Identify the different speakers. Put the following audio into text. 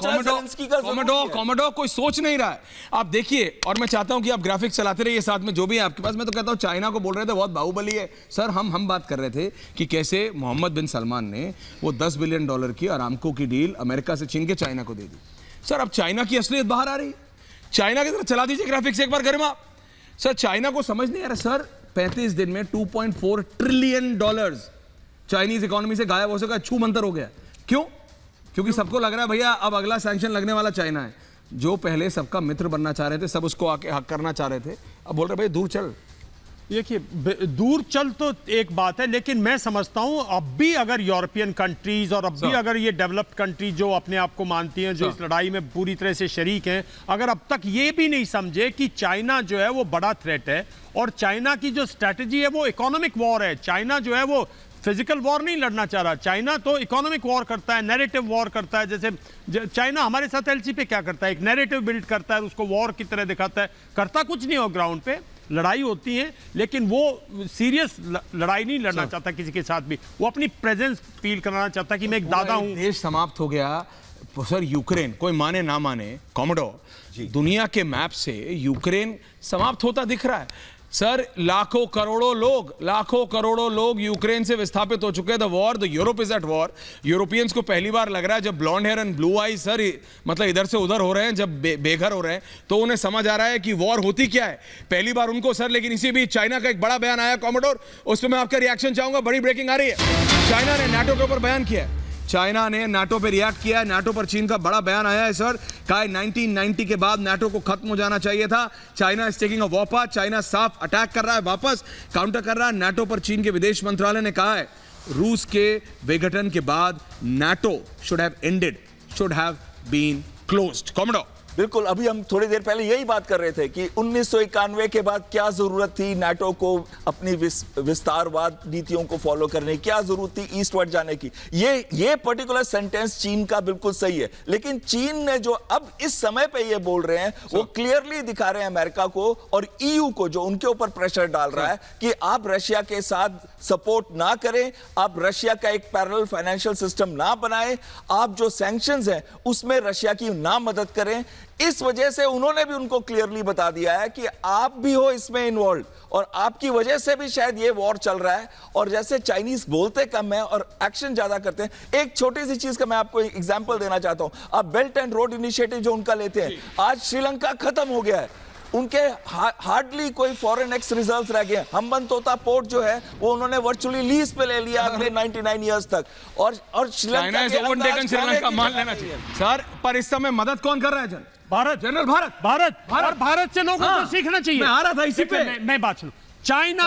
Speaker 1: Komodo कोई सोच नहीं रहा है। आप देखिए, और मैं चाहता हूं कि आप ग्राफिक्स चलाते रहिए साथ में जो भी है आपके पास। मैं तो कहता हूं चाइना को बोल रहे थे बहुत बाहुबली है सर। हम बात कर रहे थे कि कैसे मोहम्मद बिन सलमान ने वो $10 बिलियन की अरामको की डील अमेरिका से छीन के चाइना को दे दी। सर अब चाइना की असलियत बाहर आ रही है। चाइना की तरफ चला दीजिए ग्राफिक्स एक बार गरिमा। सर चाइना को समझ नहीं आ रहा सर, 35 दिन में $2.4 ट्रिलियन चाइनीज इकोनॉमी से गायब हो सका, छू मंतर हो गया। क्यों? क्योंकि सबको लग रहा है भैया अब अगला सैंक्शन लगने वाला चाइना है। जो पहले सबका मित्र बनना चाह रहे थे, सब उसको आके हक करना चाह रहे थे, अब बोल रहे भाई दूर चल।
Speaker 2: देखिए दूर चल तो एक बात है, लेकिन मैं समझता हूं अब भी अगर यूरोपियन कंट्रीज और अब भी अगर ये डेवलप्ड कंट्रीज जो अपने आप को मानती हैं, जो इस लड़ाई में पूरी तरह से शरीक हैं, अगर अब तक ये भी नहीं समझे कि चाइना जो है वो बड़ा थ्रेट है और चाइना की जो स्ट्रैटेजी है वो इकोनॉमिक वॉर है। चाइना जो है वो फिजिकल वॉर नहीं लड़ना चाह रहा, चाइना तो इकोनॉमिक वॉर करता है, नैरेटिव वॉर करता है। जैसे चाइना हमारे साथ एलसी पे क्या करता है, एक नैरेटिव बिल्ड करता है, उसको वॉर की तरह दिखाता है, करता कुछ नहीं हो। ग्राउंड पे लड़ाई होती है लेकिन वो सीरियस लड़ाई नहीं लड़ना चाहता किसी के साथ भी, वो अपनी प्रेजेंस फील कराना चाहता कि मैं एक दादा हूं।
Speaker 1: देश समाप्त हो गया सर। यूक्रेन, कोई माने ना माने कॉमोडो, दुनिया के मैप से यूक्रेन समाप्त होता दिख रहा है सर। लाखों करोड़ों लोग यूक्रेन से विस्थापित हो चुके हैं। The war, the Europe is at war. Europeans को पहली बार लग रहा है जब blonde hair and blue eye sir, मतलब इधर से उधर हो रहे हैं, जब बेघर हो रहे हैं, तो उन्हें समझ आ रहा है कि वॉर होती क्या है पहली बार उनको सर। लेकिन इसी बीच चाइना का एक बड़ा बयान आया कॉमोडोर, उस पर मैं आपका रिएक्शन चाहूंगा। बड़ी ब्रेकिंग आ रही है। चाइना ने नाटो के ऊपर बयान किया है। चाइना ने नाटो पे रिएक्ट किया है। नाटो पर चीन का बड़ा बयान आया है सर। कहा 1990 के बाद नाटो को खत्म हो जाना चाहिए था। China is taking a war path. China साफ अटैक कर रहा है, वापस काउंटर कर रहा है। नाटो पर चीन के विदेश मंत्रालय ने कहा है रूस के विघटन के बाद NATO should have ended, should have been closed. कॉमोडो
Speaker 3: बिल्कुल, अभी हम थोड़ी देर पहले यही बात कर रहे थे कि 1991 के बाद क्या जरूरत थी नाटो को अपनी विस्तारवाद नीतियों को फॉलो करने की, क्या जरूरत थी ईस्टवर्ड जाने की। ये पर्टिकुलर सेंटेंस चीन का बिल्कुल सही है, लेकिन चीन ने जो अब इस समय पे ये बोल रहे हैं वो क्लियरली दिखा रहे हैं अमेरिका को और ईयू को, जो उनके ऊपर प्रेशर डाल रहा है कि आप रशिया के साथ सपोर्ट ना करें, आप रशिया का एक पैरेलल फाइनेंशियल सिस्टम ना बनाएं, आप जो सैंक्शंस हैं उसमें रशिया की ना मदद करें। इस वजह से उन्होंने भी उनको क्लियरली बता दिया है कि आप भी हो इसमें इन्वॉल्व और आपकी वजह से भी शायद ये वॉर चल रहा है। और जैसे चाइनीज बोलते कम है और एक्शन ज्यादा करते हैं। एक छोटी सी चीज का मैं आपको एग्जांपल देना चाहता हूं। आप बेल्ट एंड रोड इनिशिएटिव जो उनका लेते हैं, आज श्रीलंका खत्म हो गया है, उनके हार्डली कोई फॉरेन एक्स रिजर्व्स रह गए। हम्बनतोता पोर्ट जो है वो उन्होंने वर्चुअली लीज पे ले लिया अगले 99 इयर्स तक। और
Speaker 1: श्रीलंका मान लेना चाहिए सर। पर इस समय मदद कौन कर रहा है?
Speaker 2: भारत,
Speaker 1: जनरल भारत।
Speaker 2: और भारत से लोगों को सीखना चाहिए।
Speaker 1: मैं आ रहा था इसी पे।
Speaker 2: मैं बात सुनो। चाइना